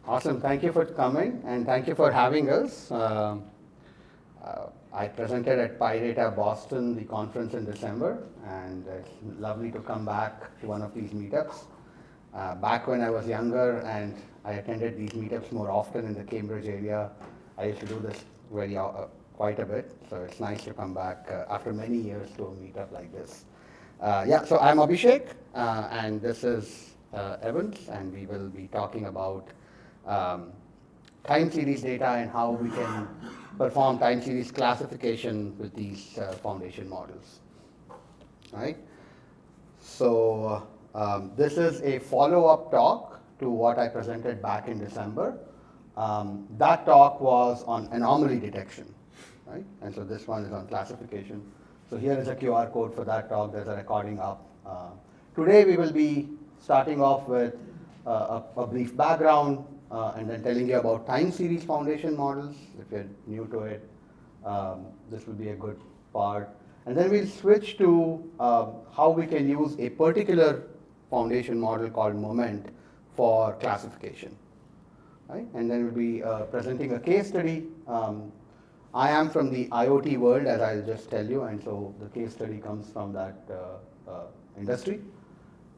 Awesome. Thank you for coming and thank you for having us. I presented at PyData Boston, the conference in December, and it's lovely to come back to one of these meetups. Back when I was younger and I attended these meetups more often in the Cambridge area, I used to do this quite a bit. So it's nice to come back after many years to a meetup like this. So I'm Abhishek, and this is Evans, and we will be talking about um, time series data and how we can perform time series classification with these foundation models. Right? So this is a follow-up talk to what I presented back in December. That talk was on anomaly detection, right? And so this one is on classification. So here is a QR code for that talk. There's a recording up. Today we will be starting off with a brief background and then telling you about time series foundation models. If you're new to it, this will be a good part. And then we'll switch to how we can use a particular foundation model called moment for classification. Right? And then we'll be presenting a case study. I am from the IoT world, as I'll just tell you, and so the case study comes from that industry.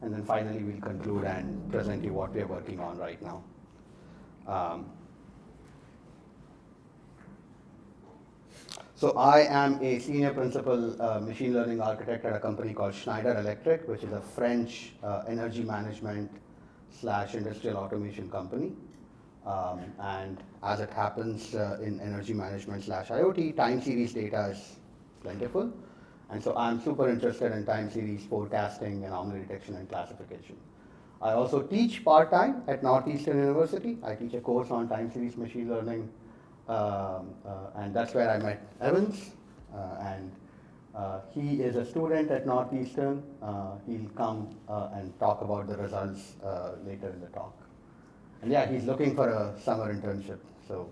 And then finally, we'll conclude and present you what we are working on right now. So I am a senior principal machine learning architect at a company called Schneider Electric, which is a French energy management / industrial automation company. And as it happens in energy management / IoT, time series data is plentiful. And so I'm super interested in time series forecasting, anomaly detection, and classification. I also teach part-time at Northeastern University. I teach a course on time series machine learning, and that's where I met Evans. And he is a student at Northeastern. He'll come and talk about the results later in the talk. And yeah, he's looking for a summer internship. So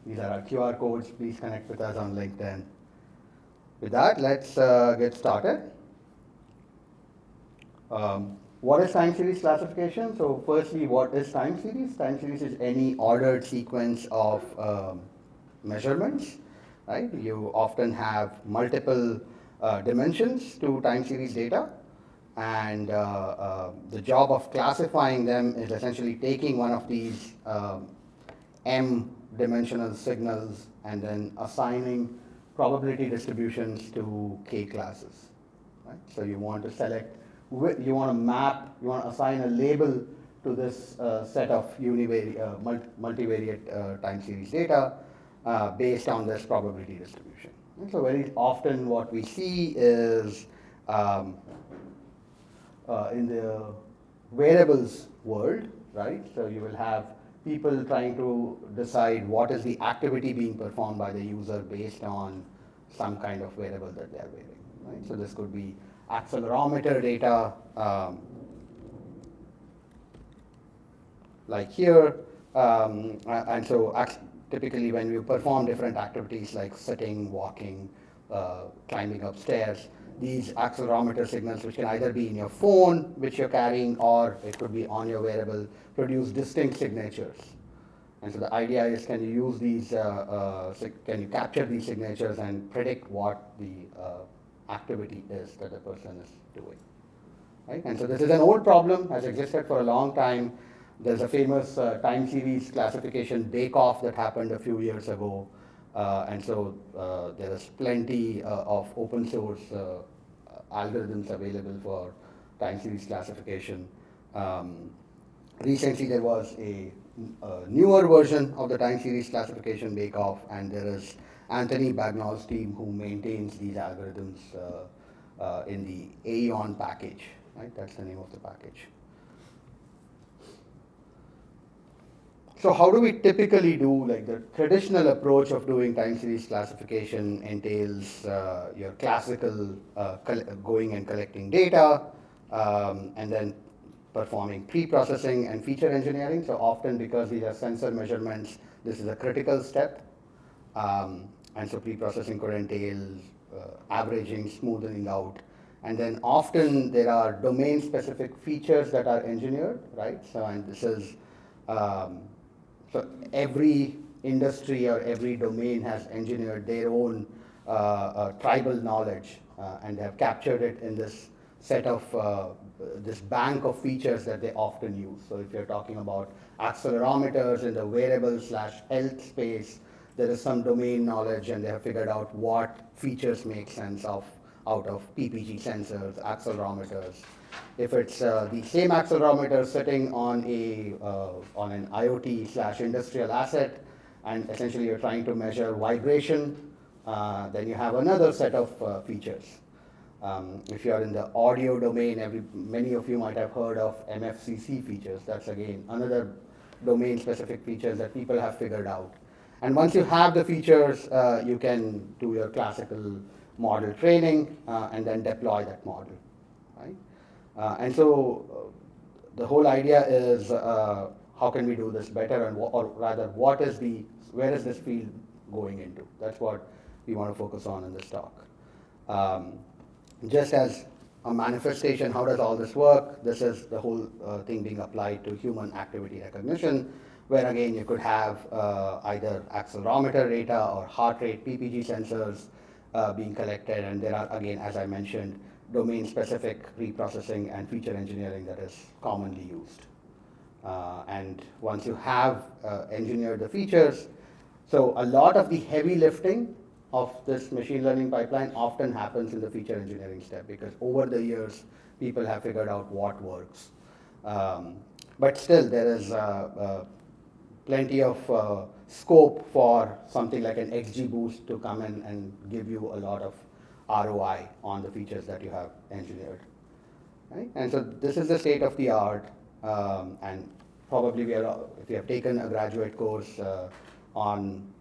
these are our QR codes. Please connect with us on LinkedIn. With that, let's get started. What is time series classification? So firstly, what is time series? Time series is any ordered sequence of measurements, right? You often have multiple dimensions to time series data. And the job of classifying them is essentially taking one of these m-dimensional signals and then assigning probability distributions to k classes. Right? So you want to select, you want to map, you want to assign a label to this set of multivariate time series data based on this probability distribution. And so very often what we see is in the variables world, right? So you will have people trying to decide what is the activity being performed by the user based on some kind of variable that they are varying, right? So this could be accelerometer data, like here, and so typically when you perform different activities like sitting, walking, climbing upstairs, these accelerometer signals, which can either be in your phone, which you're carrying, or it could be on your wearable, produce distinct signatures. And so the idea is, can you use these, can you capture these signatures and predict what the activity is that the person is doing, right? And so this is an old problem, has existed for a long time. There's a famous time series classification bake-off that happened a few years ago. And so there is plenty of open source algorithms available for time series classification. Recently there was a newer version of the time series classification bake-off, and there is Anthony Bagnall's team who maintains these algorithms in the Aeon package, right? That's the name of the package. So how do we typically do, like the traditional approach of doing time series classification entails your classical going and collecting data and then performing pre-processing and feature engineering. So often because these are sensor measurements, this is a critical step. And so pre-processing could entail averaging, smoothing out. And then often there are domain-specific features that are engineered, right? So, and this is Um, so every industry or every domain has engineered their own tribal knowledge, and they have captured it in this set of this bank of features that they often use. So if you're talking about accelerometers in the wearable slash health space, there is some domain knowledge, and they have figured out what features make sense out of PPG sensors, accelerometers. If it's the same accelerometer sitting on an IoT slash industrial asset, and essentially you're trying to measure vibration, then you have another set of features. If you're in the audio domain, many of you might have heard of MFCC features. That's again another domain-specific features that people have figured out. And once you have the features, you can do your classical model training and then deploy that model, right? And so the whole idea is how can we do this better, and or rather, where is this field going into? That's what we want to focus on in this talk. Just as a manifestation, how does all this work? This is the whole thing being applied to human activity recognition, where again you could have either accelerometer data or heart rate PPG sensors being collected, and there are, again, as I mentioned, domain-specific reprocessing and feature engineering that is commonly used. And once you have engineered the features, so a lot of the heavy lifting of this machine learning pipeline often happens in the feature engineering step, because over the years, people have figured out what works. But still, there is plenty of scope for something like an XGBoost to come in and give you a lot of ROI on the features that you have engineered. Right? And so this is the state of the art, and probably if you have taken a graduate course on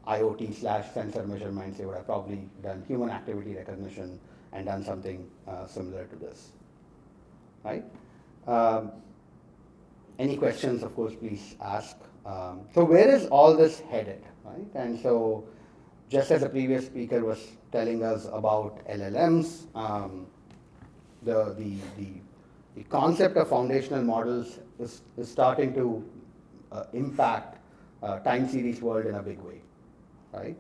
IoT slash sensor measurements, you would have probably done human activity recognition and done something similar to this. Right? Any questions, of course, please ask. So where is all this headed? Right? And so just as the previous speaker was telling us about LLMs, the concept of foundational models is starting to impact time series world in a big way, right?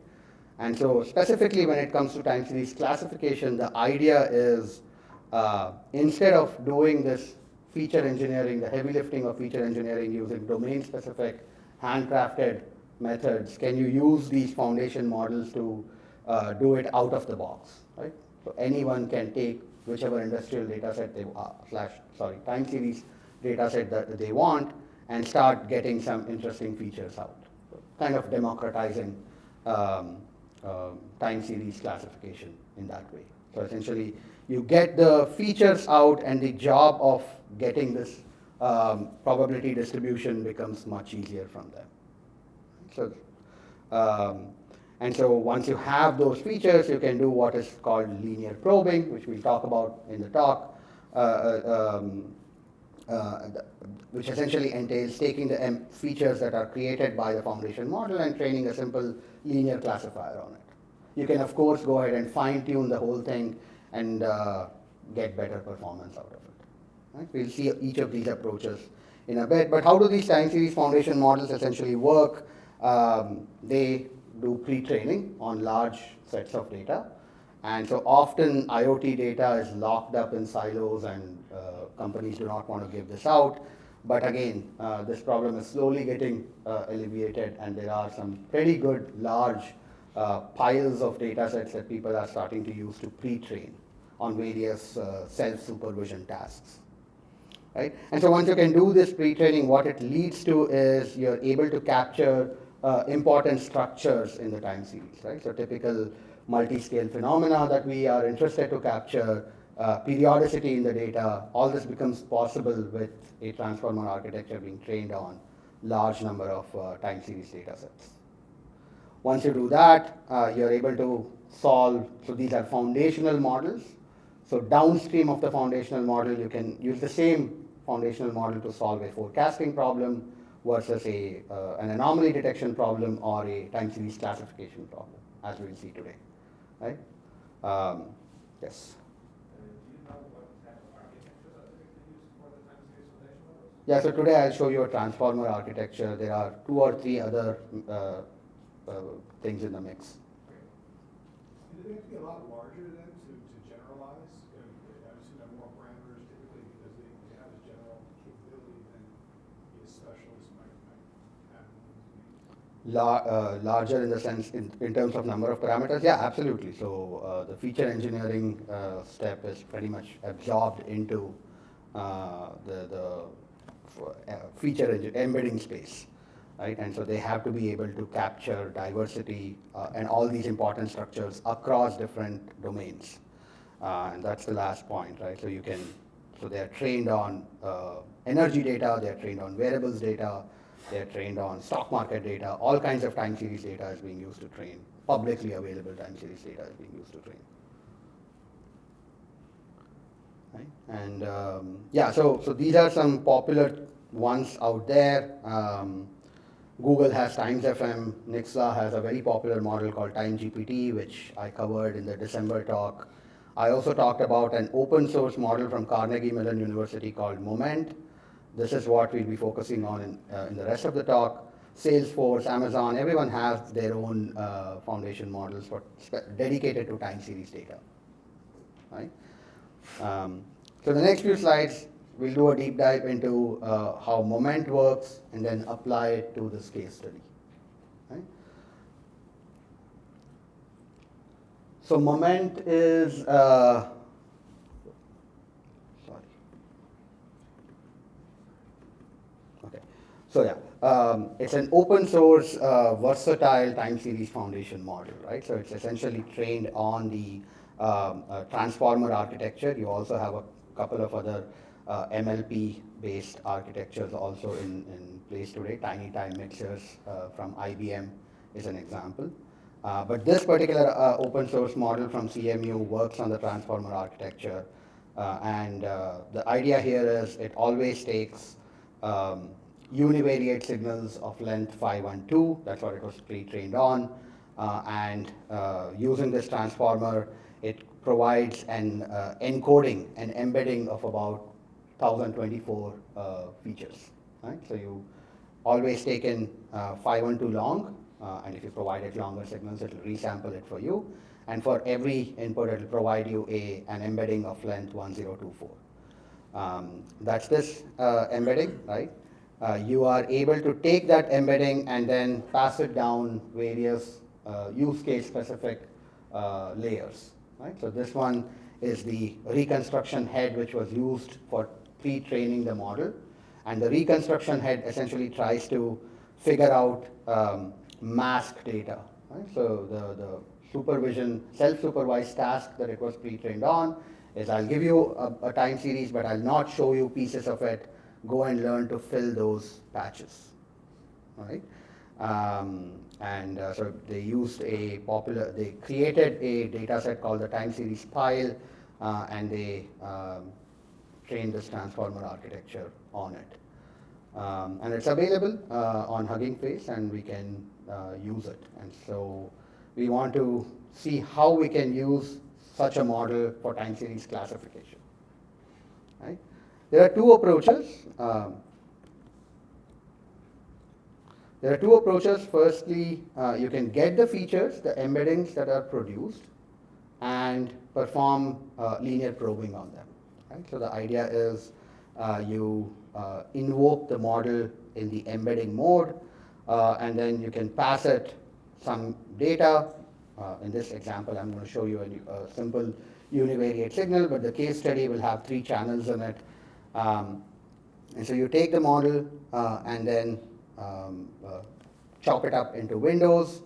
And so specifically when it comes to time series classification, the idea is instead of doing this feature engineering, the heavy lifting of feature engineering using domain-specific, handcrafted methods, can you use these foundation models to do it out of the box, right? So anyone can take whichever industrial data set time series data set that they want and start getting some interesting features out. So kind of democratizing time series classification in that way. So essentially, you get the features out, and the job of getting this probability distribution becomes much easier from them. So, and so once you have those features, you can do what is called linear probing, which we'll talk about in the talk, which essentially entails taking the features that are created by the foundation model and training a simple linear classifier on it. You can, of course, go ahead and fine-tune the whole thing and get better performance out of it. Right? We'll see each of these approaches in a bit. But how do these time series foundation models essentially work? They do pre-training on large sets of data. And so often IoT data is locked up in silos, and companies do not want to give this out. But again, this problem is slowly getting alleviated, and there are some pretty good large piles of data sets that people are starting to use to pre-train on various self-supervision tasks. Right? And so once you can do this pre-training, what it leads to is you're able to capture important structures in the time series. Right? So typical multi-scale phenomena that we are interested to capture, periodicity in the data, all this becomes possible with a transformer architecture being trained on large number of time series data sets. Once you do that, you're able to solve, so these are foundational models. So downstream of the foundational model, you can use the same foundational model to solve a forecasting problem versus an anomaly detection problem or a time series classification problem, as we'll see today. Right? Yes. Do you know what type of architectures are typically used for the time series foundation models? Yeah, so today I'll show you a transformer architecture. There are 2 or 3 other things in the mix. Do they have to be a lot larger then to generalize? Obviously, have more parameters typically because they have a general capability than a specialist might have. Larger in the sense, in terms of number of parameters? Yeah, absolutely. So the feature engineering step is pretty much absorbed into the feature embedding space, right? And so they have to be able to capture diversity and all these important structures across different domains. And that's the last point, right? So they're trained on energy data, they're trained on variables data, they're trained on stock market data, all kinds of time series data is being used to train. Publicly available time series data is being used to train. Right? And yeah, so these are some popular ones out there. Google has TimesFM. Nixla has a very popular model called TimeGPT, which I covered in the December talk. I also talked about an open source model from Carnegie Mellon University called Moment. This is what we'll be focusing on in the rest of the talk. Salesforce, Amazon, everyone has their own foundation models dedicated to time series data. Right? So the next few slides, we'll do a deep dive into how Moment works and then apply it to this case study. Right? So Moment is, sorry. Okay. So yeah, it's an open source, versatile time series foundation model, right? So it's essentially trained on the transformer architecture. You also have a couple of other MLP-based architectures also in place today. Tiny time mixers from IBM is an example. But this particular open source model from CMU works on the transformer architecture. And the idea here is it always takes univariate signals of length 5 and 2. That's what it was pre-trained on. And using this transformer, it provides an encoding and embedding of about 1024 features. Right? So you always take in 5 and 2 long, and if you provide it longer signals, it will resample it for you. And for every input, it will provide you an embedding of length 1024. That's this embedding, right? You are able to take that embedding and then pass it down various use case specific layers. Right? So this one is the reconstruction head, which was used for pre-training the model. And the reconstruction head essentially tries to figure out mask data. Right? So the supervision, self-supervised task that it was pre-trained on is I'll give you a time series, but I'll not show you pieces of it. Go and learn to fill those patches. All right? So they used they created a data set called the time series pile, and they trained this transformer architecture on it. And it's available on Hugging Face, and we can use it. And so we want to see how we can use such a model for time series classification. Right? There are two approaches. Firstly, you can get the features, the embeddings that are produced, and perform linear probing on them. Right? So the idea is you invoke the model in the embedding mode, and then you can pass it some data. In this example, I'm going to show you a simple univariate signal, but the case study will have 3 channels in it. And so you take the model and then chop it up into windows,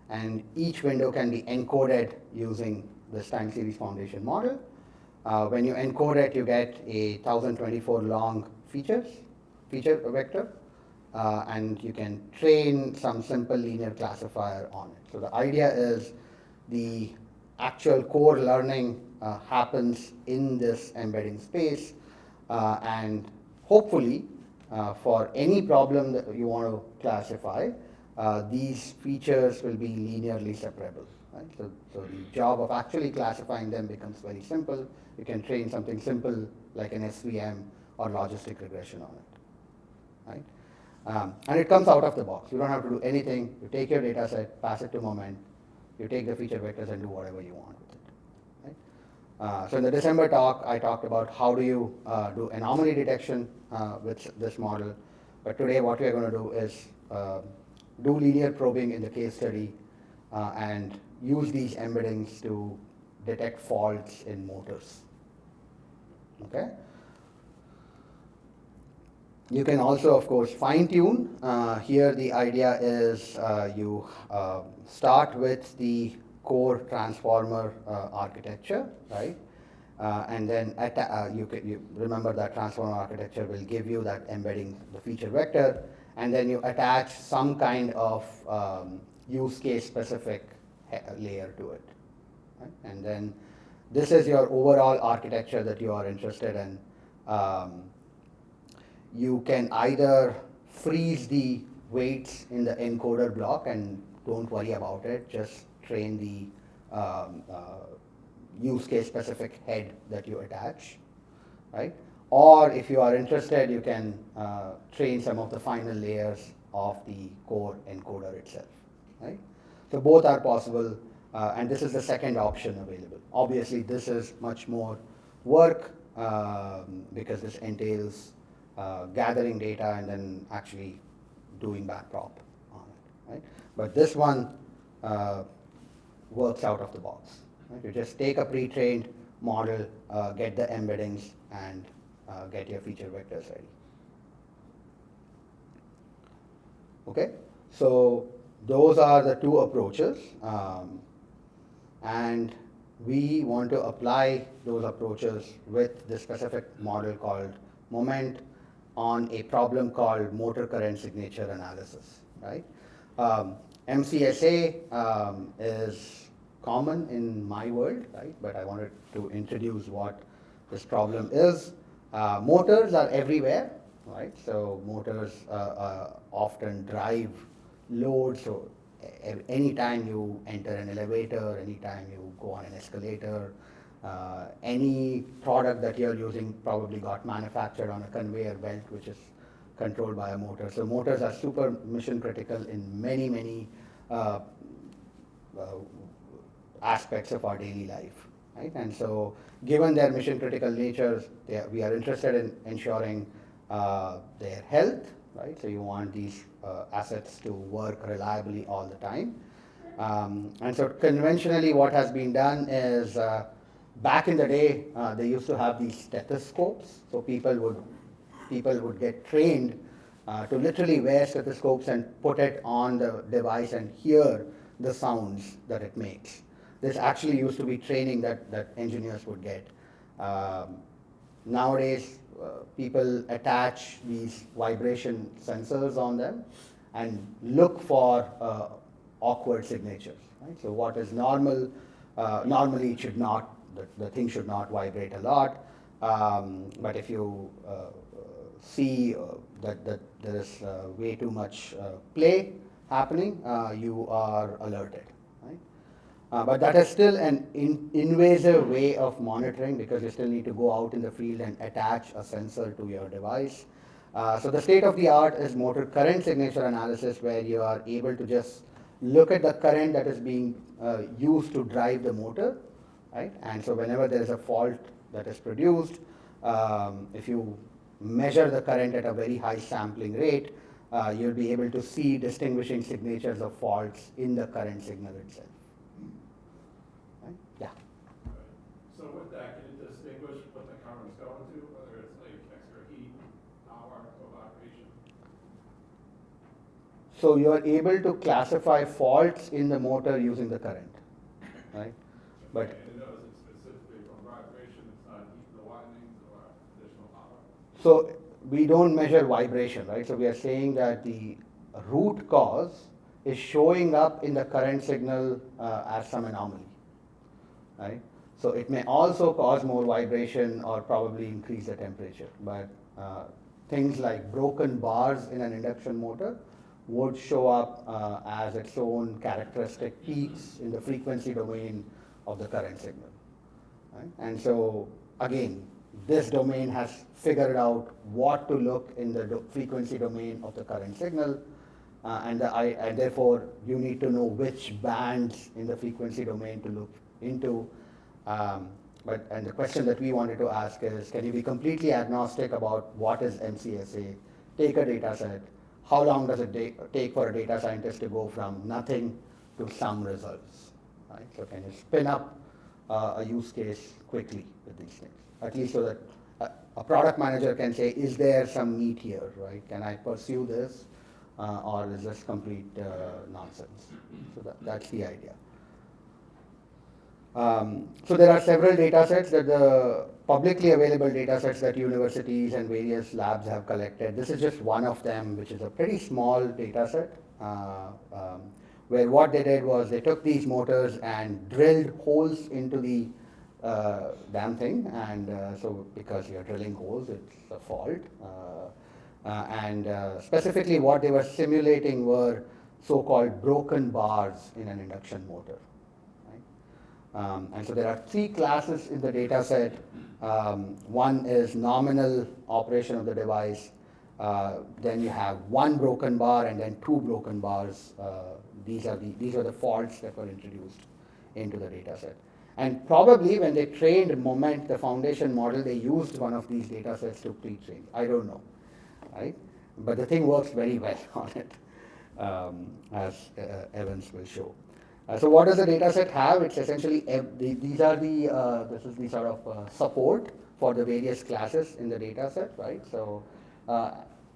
and each window can be encoded using this time series foundation model. When you encode it, you get a 1024 long feature vector, and you can train some simple linear classifier on it. So the idea is the actual core learning happens in this embedding space, and hopefully for any problem that you want to classify, these features will be linearly separable. Right? So the job of actually classifying them becomes very simple. You can train something simple like an SVM or logistic regression on it. right? And it comes out of the box. You don't have to do anything. You take your data set, pass it to Moment, you take the feature vectors and do whatever you want with it. Right? So in the December talk, I talked about how do you do anomaly detection with this model. But today what we're going to do is do linear probing in the case study and use these embeddings to detect faults in motors. Okay? You can also, of course, fine-tune. Here the idea is you start with the core transformer architecture, right? And then you remember that transformer architecture will give you that embedding the feature vector, and then you attach some kind of use case specific layer to it. Right? And then this is your overall architecture that you are interested in. You can either freeze the weights in the encoder block and don't worry about it, just train the use case specific head that you attach, right? Or if you are interested, you can train some of the final layers of the core encoder itself, right? So both are possible, and this is the second option available. Obviously, this is much more work because this entails gathering data and then actually doing backprop on it, right? But this one works out of the box. Right? You just take a pre-trained model, get the embeddings, and get your feature vectors ready. Okay, so those are the two approaches, and we want to apply those approaches with this specific model called Moment on a problem called motor current signature analysis, right? MCSA is common in my world, right? But I wanted to introduce what this problem is. Motors are everywhere, right? So motors often drive loads. So anytime you enter an elevator, anytime you go on an escalator, any product that you're using probably got manufactured on a conveyor belt, which is controlled by a motor. So motors are super mission critical in many aspects of our daily life, right? And so given their mission critical natures, we are interested in ensuring their health, right? So you want these assets to work reliably all the time. And so conventionally what has been done is back in the day, they used to have these stethoscopes. So people would get trained to literally wear stethoscopes and put it on the device and hear the sounds that it makes. This actually used to be training that engineers would get. Nowadays, people attach these vibration sensors on them and look for awkward signatures. Right? So what is normal, normally it should not, the thing should not vibrate a lot. But if you see that there is way too much play happening, you are alerted. But that is still an invasive way of monitoring because you still need to go out in the field and attach a sensor to your device. So the state of the art is motor current signature analysis, where you are able to just look at the current that is being used to drive the motor, right? And so whenever there is a fault that is produced, if you measure the current at a very high sampling rate, you'll be able to see distinguishing signatures of faults in the current signal itself. Yeah. So with that, can you distinguish what the current's going to, whether it's like extra heat, power, or vibration? So you are able to classify faults in the motor using the current, right? But And it knows it's specifically from vibration, it's not heat in the windings or additional power. so we don't measure vibration, right? So we are saying that the root cause is showing up in the current signal as some anomaly. Right? So it may also cause more vibration or probably increase the temperature. But things like broken bars in an induction motor would show up as its own characteristic peaks in the frequency domain of the current signal. Right? And so again, this domain has figured out what to look in the frequency domain of the current signal, and therefore you need to know which bands in the frequency domain to look into. And the question that we wanted to ask is, can you be completely agnostic about what is MCSA? Take a data set. How long does it take for a data scientist to go from nothing to some results? Right? So can you spin up a use case quickly with these things? At least so that a product manager can say, is there some meat here, right? Can I pursue this, or is this complete nonsense? So that's the idea. So there are several data sets that the publicly available data sets that universities and various labs have collected. This is just one of them, which is a pretty small data set, where what they did was they took these motors and drilled holes into the damn thing, and so because you're drilling holes, it's a fault. Specifically what they were simulating were so-called broken bars in an induction motor. And so there are three classes in the data set. One is nominal operation of the device. Then you have one broken bar and then two broken bars. These are the faults that were introduced into the data set. And probably when they trained Moment, the foundation model, they used one of these data sets to pre-train. I don't know, right? But the thing works very well on it, as Evans will show. So what does the data set have? It's essentially, these are this is the sort of support for the various classes in the data set, right? So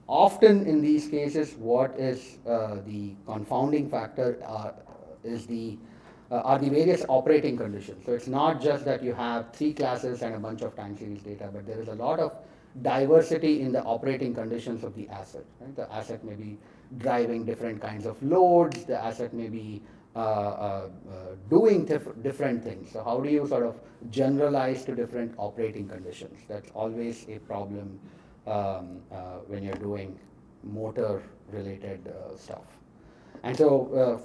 often in these cases, what is the confounding factor are the various operating conditions. So it's not just that you have three classes and a bunch of time series data, but there is a lot of diversity in the operating conditions of the asset. Right? The asset may be driving different kinds of loads, the asset may be doing different things. So how do you sort of generalize to different operating conditions? That's always a problem when you're doing motor-related stuff. And so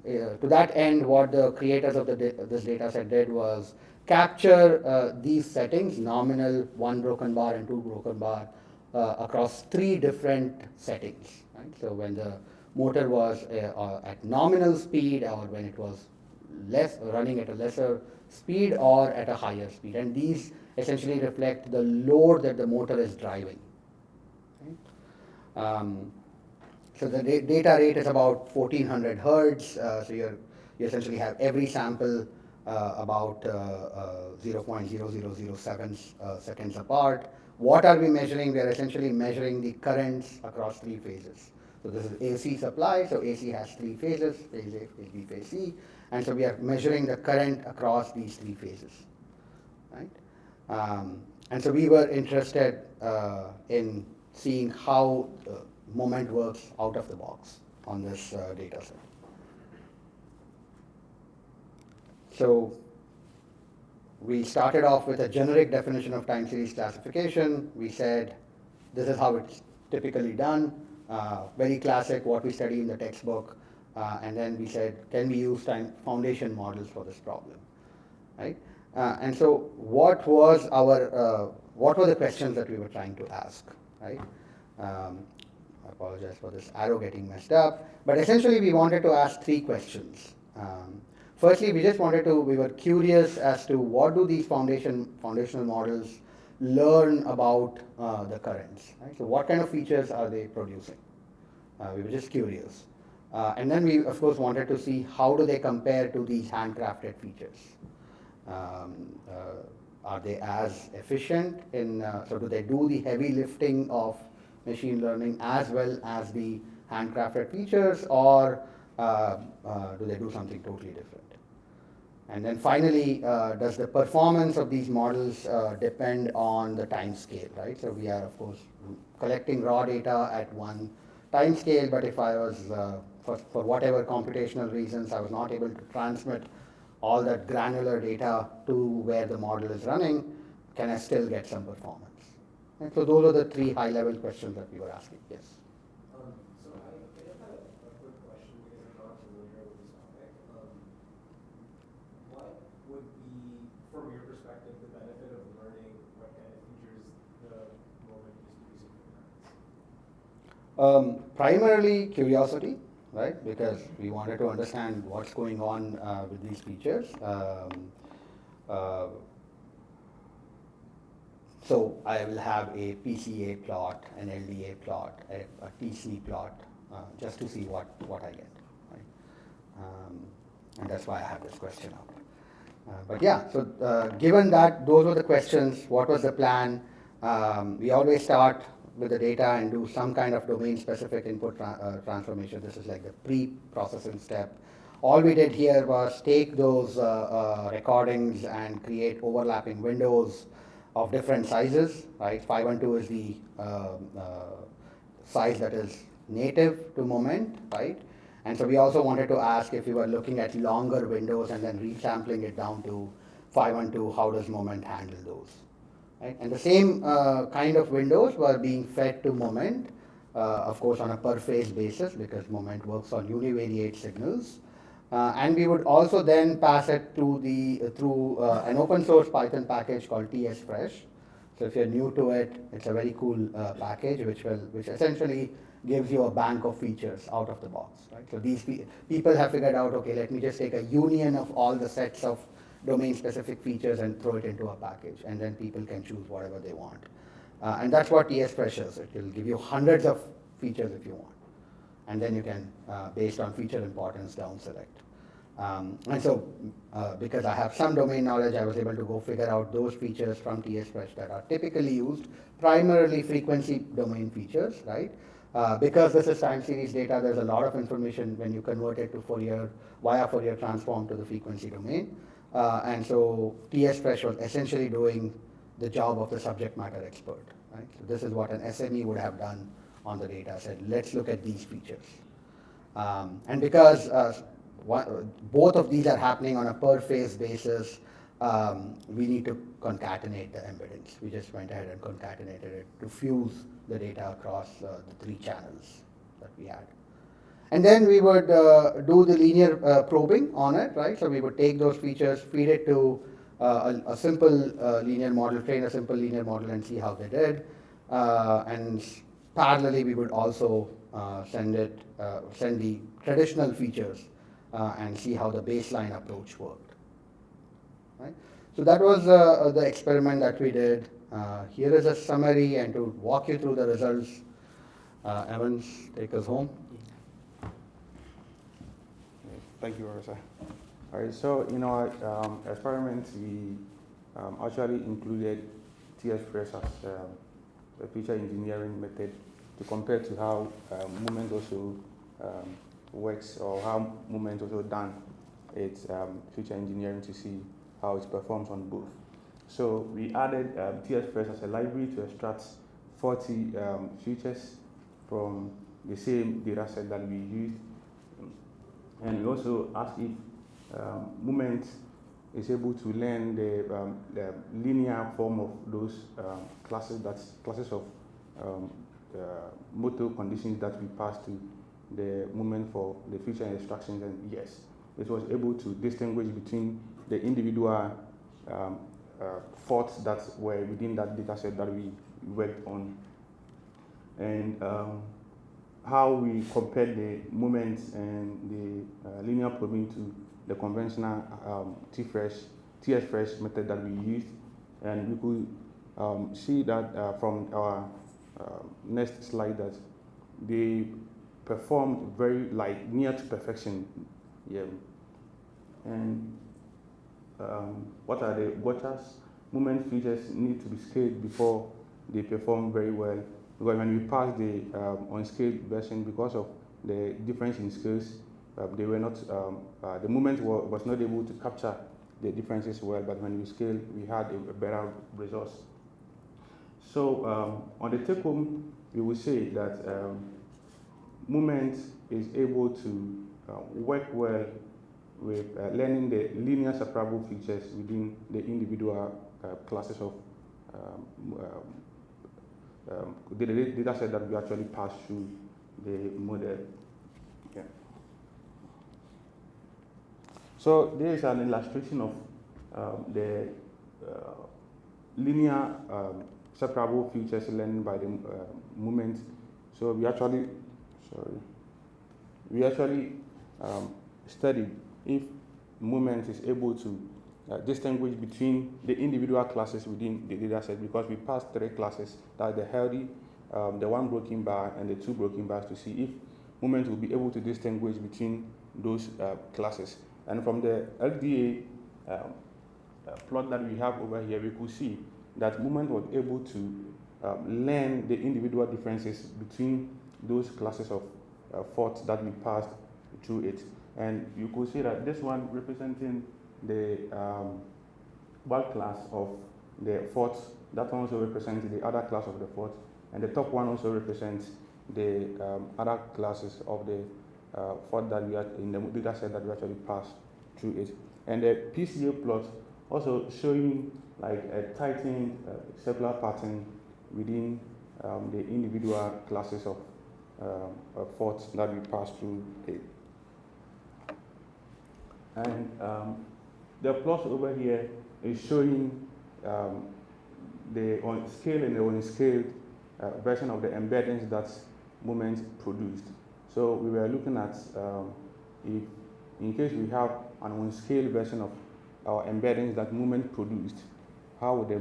to that end, what the creators of this data set did was capture these settings, nominal, one broken bar and two broken bar, across three different settings. Right? So when the motor was at nominal speed, or when it was running at a lesser speed, or at a higher speed. And these essentially reflect the load that the motor is driving. Right? So the data rate is about 1400 hertz. So you essentially have every sample about 0.0007 seconds apart. What are we measuring? We are essentially measuring the currents across three phases. So this is AC supply. So AC has three phases: phase A, phase B, phase C. And so we are measuring the current across these three phases. Right? And so we were interested in seeing how Moment works out of the box on this data set. So we started off with a generic definition of time series classification. We said this is how it's typically done, very classic, what we study in the textbook. And then we said, can we use time foundation models for this problem, right? And so what were the questions that we were trying to ask, right? I apologize for this arrow getting messed up. But essentially, we wanted to ask three questions. Firstly, we were curious as to what do these foundational models learn about the currents. Right? So what kind of features are they producing? We were just curious. And then we, of course, wanted to see how do they compare to these handcrafted features. Are they as efficient so do they do the heavy lifting of machine learning as well as the handcrafted features, or do they do something totally different? And then finally, does the performance of these models depend on the time scale, right? So we are, of course, collecting raw data at one time scale, but if I was, for whatever computational reasons, I was not able to transmit all that granular data to where the model is running, can I still get some performance? And so those are the three high-level questions that we were asking. Yes? So I just had a quick question because I'm not familiar with this topic. What would be, from your perspective, the benefit of learning what kind of Primarily curiosity, right? Because we wanted to understand what's going on with these features. Uh, so I will have a PCA plot, an LDA plot, a TC plot, just to see what I get, right? And that's why I have this question up. But yeah, so given that those were the questions, what was the plan? We always start with the data and do some kind of domain-specific input transformation. This is like the pre-processing step. All we did here was take those recordings and create overlapping windows of different sizes, right? 512 is the size that is native to Moment, right? And so we also wanted to ask if we were looking at longer windows and then resampling it down to 512, how does Moment handle those? Right? And the same kind of windows were being fed to Moment, of course on a per phase basis because Moment works on univariate signals. And we would also then pass it to through an open source Python package called tsfresh. So if you're new to it, it's a very cool package which essentially gives you a bank of features out of the box. Right? So these people have figured out, okay, let me just take a union of all the sets of domain-specific features and throw it into a package, and then people can choose whatever they want. And that's what tsfresh is. It will give you hundreds of features if you want. And then you can, based on feature importance, down select. And so, because I have some domain knowledge, I was able to go figure out those features from tsfresh that are typically used, primarily frequency domain features, right? Because this is time series data, there's a lot of information when you convert it to Fourier, via Fourier transform to the frequency domain. And so tsfresh was essentially doing the job of the subject matter expert, right? So this is what an SME would have done on the data, said, let's look at these features. And because both of these are happening on a per phase basis, we need to concatenate the embeddings. We just went ahead and concatenated it to fuse the data across the three channels that we had. And then we would do the linear probing on it, right? So we would take those features, feed it to a simple linear model, train a simple linear model and see how they did. And parallelly, we would also send the traditional features and see how the baseline approach worked. Right? So that was the experiment that we did. Here is a summary, and to walk you through the results, Evans, take us home. Thank you, Professor. All right, so in our experiment, we actually included tsfresh as a feature engineering method to compare to how Moment also works, or how Moment also done its feature engineering to see how it performs on both. So we added tsfresh as a library to extract 40 features from the same data set that we used. And we also asked if Moment is able to learn the linear form of those classes of motor conditions that we pass to the Moment for the feature instructions, and yes, it was able to distinguish between the individual faults that were within that data set that we worked on, and how we compared the Moments and the linear probing to the conventional tsfresh method that we used, and we could see that from our next slide that they performed very near to perfection. Yeah. And what are the gotchas? Moment features need to be scaled before they perform very well. Because when we passed the unscaled version, because of the difference in scales, they were not, the Moment was not able to capture the differences well, but when we scaled, we had a better results. So on the take home, we will say that Moment is able to work well with learning the linear separable features within the individual classes of the data set that we actually pass through the model. Yeah. So there is an illustration of the linear separable features learned by the Moment. So we actually, studied if movement is able to distinguish between the individual classes within the data set, because we passed 3 classes, that's the healthy, the 1 broken bar, and the 2 broken bars, to see if movement will be able to distinguish between those classes. And from the LDA plot that we have over here, we could see that movement was able to learn the individual differences between those classes of thoughts that we passed through it. And you could see that this one representing the one class of the thoughts, that one also represents the other class of the thoughts, and the top one also represents the other classes of the thought that we had in the data set that we actually passed through it. And the PCA plot also showing like a tightened circular pattern within the individual classes of thoughts that we passed through it. And the plot over here is showing the on-scale and the unscaled version of the embeddings that movement produced. So we were looking at if, in case we have an on-scale version of our embeddings that movement produced, how would the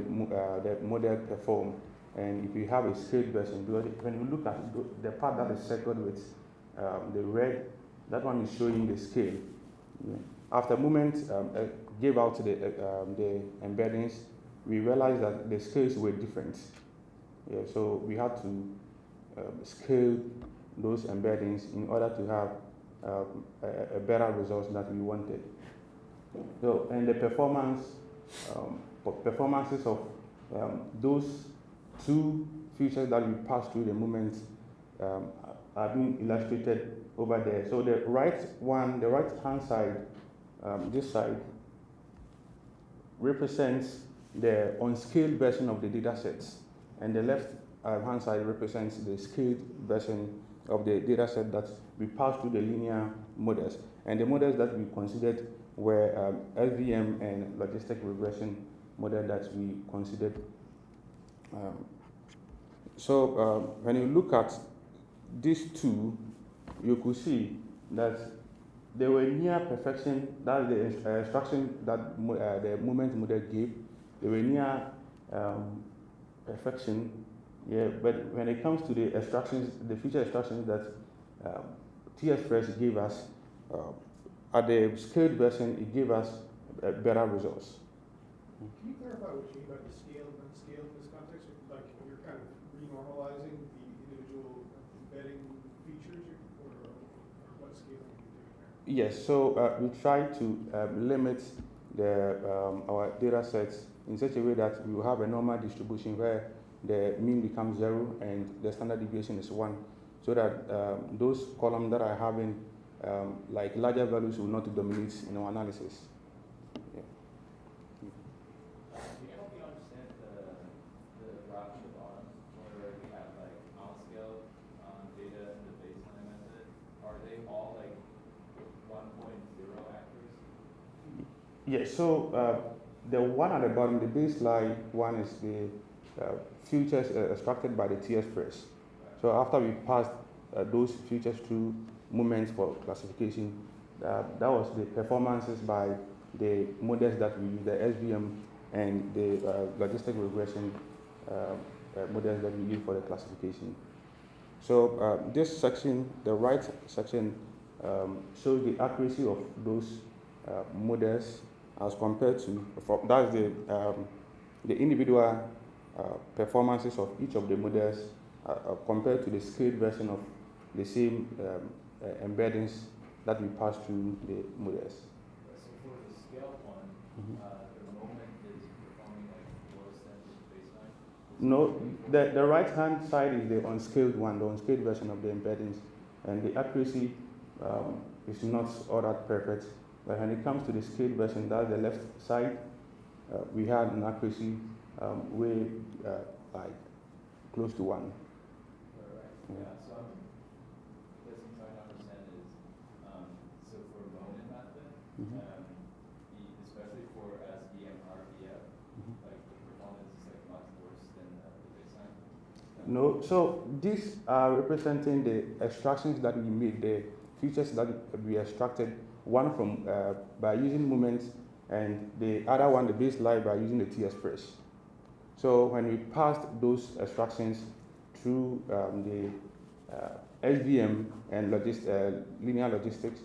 model perform? And if we have a scaled version, because when you look at the part that is circled with the red, that one is showing the scale. Yeah. After movement gave out the embeddings, we realized that the scales were different. Yeah, so we had to scale those embeddings in order to have a better result that we wanted. So, and the performances of those 2 features that we passed through the movement are being illustrated over there. So the right hand side, this side, represents the unscaled version of the data sets, and the left hand side represents the scaled version of the data set that we passed through the linear models. And the models that we considered were LVM and logistic regression model that we considered. When you look at these 2, you could see that they were near perfection. That's the instruction that the movement model gave. They were near perfection. Yeah, but when it comes to the instructions, the feature instructions that TS gave us, at the scaled version, it gave us better results. Can you clarify what you mean by the scale and unscale in this context? Like you're kind of renormalizing the individual embedding features, or what scaling are you doing there? Yes, so we try to limit our data sets in such a way that we will have a normal distribution where the mean becomes 0 and the standard deviation is 1, so that those columns that are having like larger values will not dominate in our analysis. Yeah. Can you help me understand the graph at the bottom where we have like on-scale data in the baseline method? Are they all like 1.0 accuracy? Yes, so the one at the bottom, the baseline one, is the features extracted by the TS first. So after we passed those features through movements for classification, that was the performances by the models that we use, the SVM and the logistic regression models that we use for the classification. So this section, the right section, shows the accuracy of those models as compared to, that's the individual performances of each of the models compared to the scaled version of the same embeddings that we pass through the models. So for the scale one, the moment is performing like worse than the baseline? No, the right hand side is the unscaled one, the unscaled version of the embeddings, and the accuracy is not all that perfect. But when it comes to the scaled version, that's the left side, we had an accuracy way like close to 1. Right. Yeah. So I'm guessing trying to understand is so for moment method, especially for SVM RVF, like the performance is like much worse than the baseline. No, so these are representing the extractions that we made, the features that we extracted, one from by using moments, and the other one, the baseline, by using the TS-Fresh. So when we passed those extractions through the SVM and linear logistics,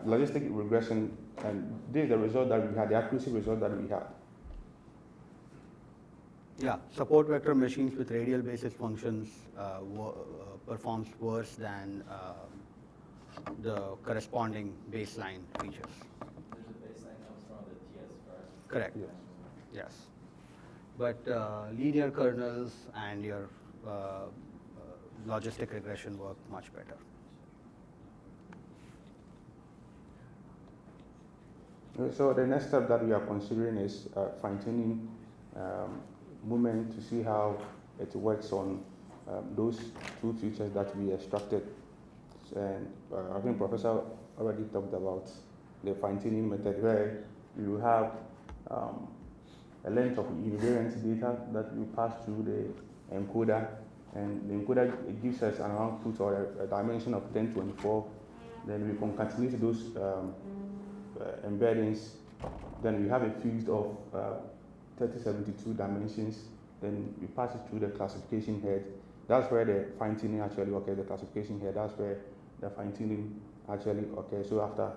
logistic regression, and this is the result that we had, the accuracy result that we had. Yeah, support vector machines with radial basis functions performs worse than the corresponding baseline features. There's a baseline comes from the TS first. Correct. Yes. Yes. But linear kernels and your logistic regression work much better. So the next step that we are considering is fine-tuning movement to see how it works on those two features that we extracted. And I think Professor already talked about the fine-tuning method, where you have a length of invariant data that you pass through the encoder, and the encoder, it gives us an output or a dimension of 1024. Then we concatenate those embeddings. Then we have a field of 3072 dimensions. Then we pass it through the classification head. That's where the fine-tuning actually occurs, the classification head. That's where the fine-tuning actually occurs. So after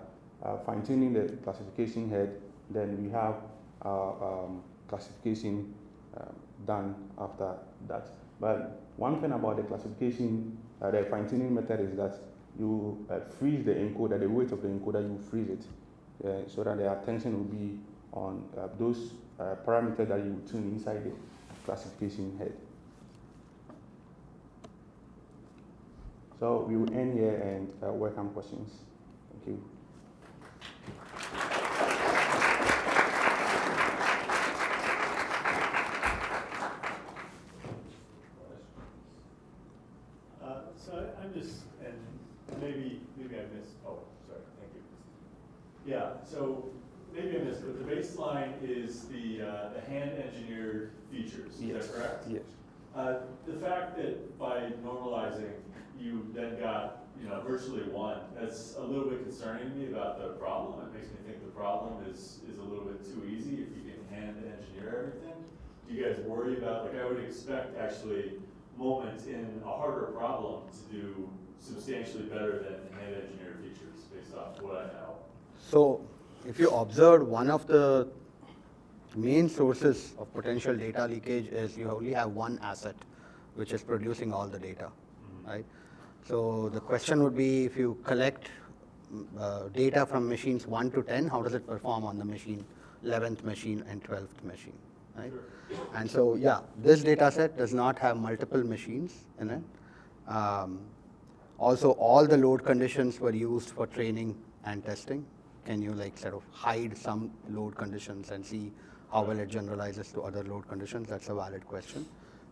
fine-tuning the classification head, then we have classification done after that. But one thing about the classification, the fine-tuning method, is that you freeze the encoder, the weight of the encoder, you freeze it, so that the attention will be on those parameters that you tune inside the classification head. So we will end here and welcome questions. Thank you. So I'm just, and maybe I missed, oh, sorry, thank you. Yeah, so maybe I missed, but the baseline is the hand-engineered features, Yes. is that correct? Yes. The fact that by normalizing, you then got, virtually one, that's a little bit concerning to me about the problem. It makes me think the problem is a little bit too easy if you can hand-engineer everything. Do you guys worry about, like, I would expect actually moments in a harder problem to do substantially better than hand-engineered features based off what I know. So if you observe, one of the main sources of potential data leakage is you only have one asset which is producing all the data, right? So the question would be, if you collect data from machines 1 to 10, how does it perform on the machine 11th machine and 12th machine, right? Sure. And so, yeah, this data set does not have multiple machines in it. Also, all the load conditions were used for training and testing. Can you sort of hide some load conditions and see how well it generalizes to other load conditions? That's a valid question.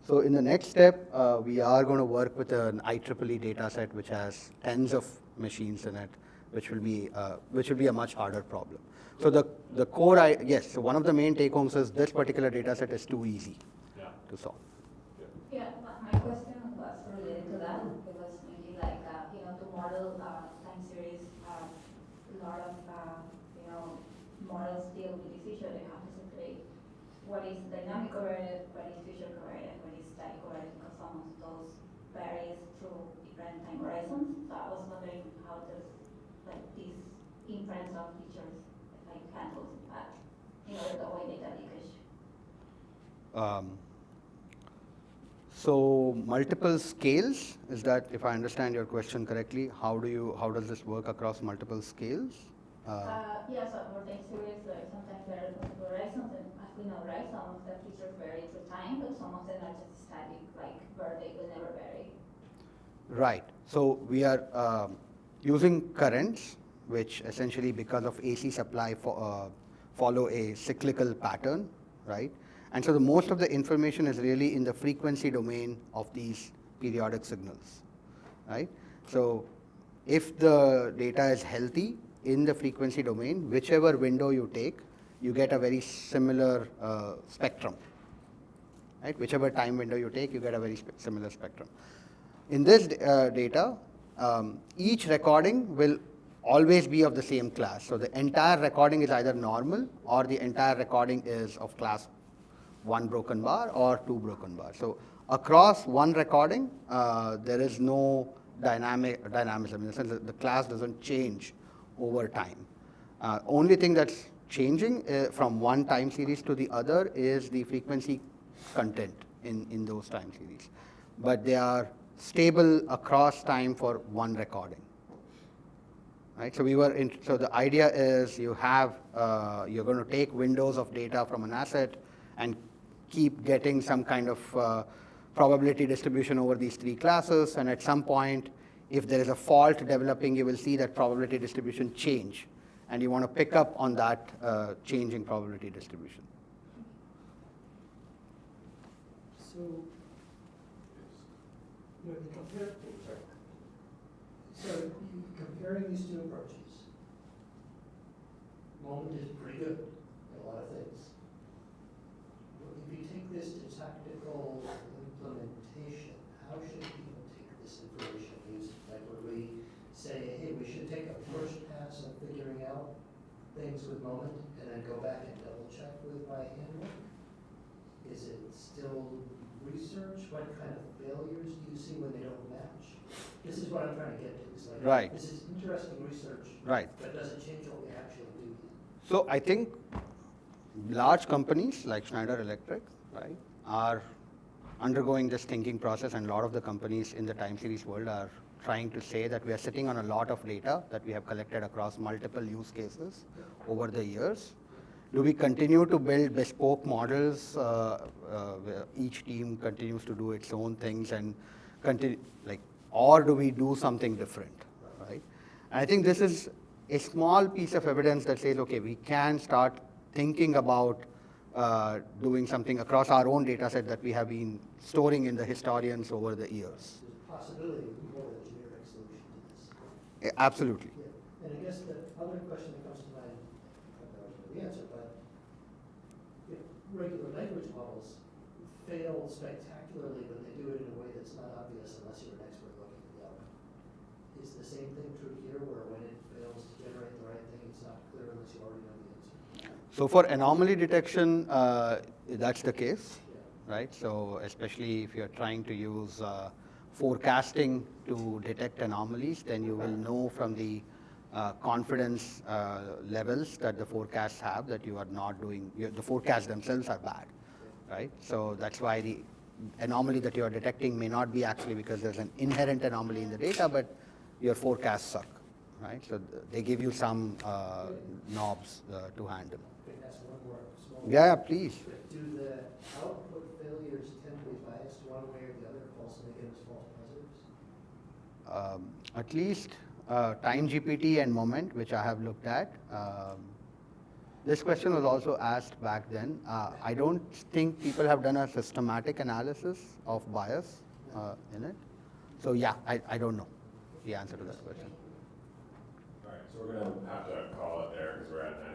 So in the next step, we are going to work with an IEEE data set which has tens of machines in it, which will be a much harder problem. So the core, yes, so one of the main take-homes is this particular data set is too easy to solve. Yeah, my question was related to that. It was maybe to model time series, a lot of, models deal with this issue. They have to separate what is dynamic covariate, what is future covariate, what is static covariate, because some of those varies through different time horizons. So I was wondering how does this inference of features handles that in order to avoid data leakage. So multiple scales, is that, if I understand your question correctly, how does this work across multiple scales? Yeah, so for time series, sometimes there are multiple horizons, and as we know, right, some of the features vary through time, but some of them are just static, where they will never vary. Right. So we are using currents, which essentially, because of AC supply, follow a cyclical pattern, right? And so most of the information is really in the frequency domain of these periodic signals, right? So if the data is healthy in the frequency domain, whichever window you take, you get a very similar spectrum, right? Whichever time window you take, you get a very similar spectrum. In this data, each recording will always be of the same class. So the entire recording is either normal or the entire recording is of class 1 broken bar or 2 broken bar. So across one recording, there is no dynamism in the sense that the class doesn't change over time. Only thing that's changing from one time series to the other is the frequency content in those time series. But they are stable across time for one recording. Right? So so the idea is you have, you're going to take windows of data from an asset and keep getting some kind of probability distribution over these three classes, and at some point, if there is a fault developing, you will see that probability distribution change, and you want to pick up on that changing probability distribution. So, you compare, so comparing these two approaches, moment is pretty good at a lot of things. If you take this to tactical implementation, how should people take this information and use it? Like, would we say, hey, we should take a first pass at figuring out things with moment and then go back and double check with by handbook? Is it still research? What kind of failures do you see when they don't match? This is what I'm trying to get to. It's like, Right. This is interesting research, Right. but doesn't change what we actually do. So I think large companies like Schneider Electric, right, are undergoing this thinking process, and a lot of the companies in the time series world are trying to say that we are sitting on a lot of data that we have collected across multiple use cases over the years. Do we continue to build bespoke models where each team continues to do its own things and continue, or do we do something different, right? And I think this is a small piece of evidence that says, okay, we can start thinking about doing something across our own data set that we have been storing in the historians over the years. There's a possibility of more than a generic solution to this. Absolutely. Yeah. And I guess the other question that comes to mind, I don't know the answer, but if regular language models fail spectacularly, but they do it in a way that's not obvious unless you're an expert looking at the outcome. Is the same thing true here, where when it fails to generate the right thing, it's not clear unless you already know the answer? So for anomaly detection, that's the case, right? So especially if you're trying to use forecasting to detect anomalies, then you will know from the confidence levels that the forecasts have that you are not doing, the forecasts themselves are bad, right? So that's why the anomaly that you are detecting may not be actually because there's an inherent anomaly in the data, but your forecasts suck, right? So they give you some knobs to handle. I can ask one more small Yeah, please. But do the output failures tend to be biased one way or the other, false negatives, false positives? At least time GPT and moment, which I have looked at. This question was also asked back then. I don't think people have done a systematic analysis of bias in it. So yeah, I don't know the answer to that question. All right, so we're gonna have to call it there because we're at an